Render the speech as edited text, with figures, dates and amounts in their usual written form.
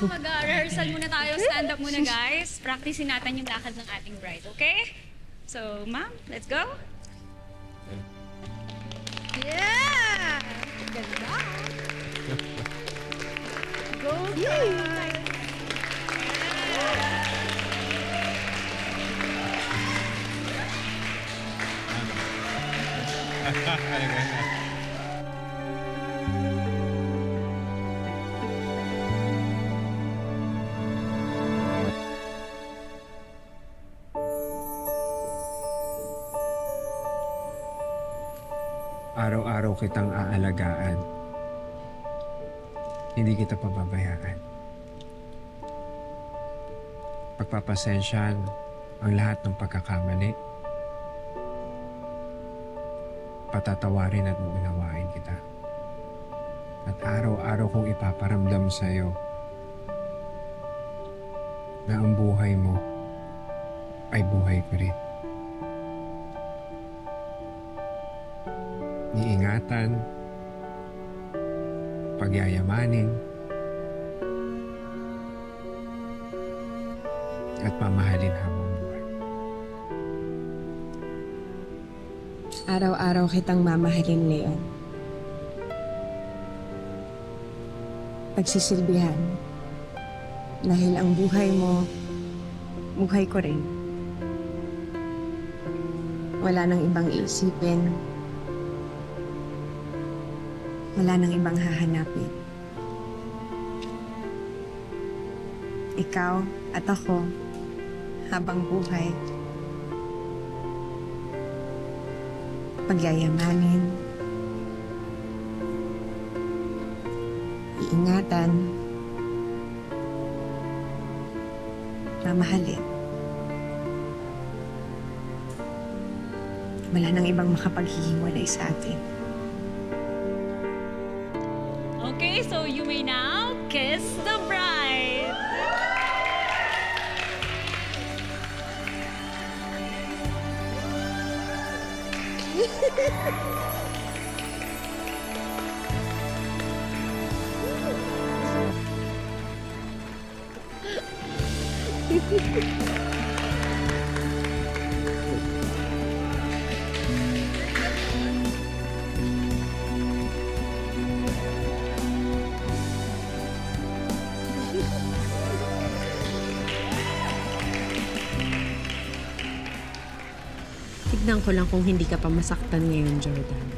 mag-rehearsal muna tayo. Stand up muna, guys. Practicein natin yung lakad ng ating bride, okay? So, ma'am, let's go. Yeah! Ganda! Go, guys! Araw-araw kitang aalagaan. Hindi kita pababayaan. Pagpapasensyahan ang lahat ng pagkakamali. Patatawarin at uunawain kita. At araw-araw kong ipaparamdam sa'yo na ang buhay mo ay buhay ko rin. Iingatan, pagyayamanin, at mamahalin habang buhay. Araw-araw kitang mamahalin, Leon. Pagsisilbihan. Dahil ang buhay mo, buhay ko rin. Wala nang ibang iisipin. Wala nang ibang hahanapin. Ikaw at ako, habang buhay, pagyayamanin, iingatan, mamahalin. Wala nang ibang makapaghihiwalay sa atin. Okay, so you may now kiss the bride. Tignan ko lang kung hindi ka pa masaktan ngayon, Jordan.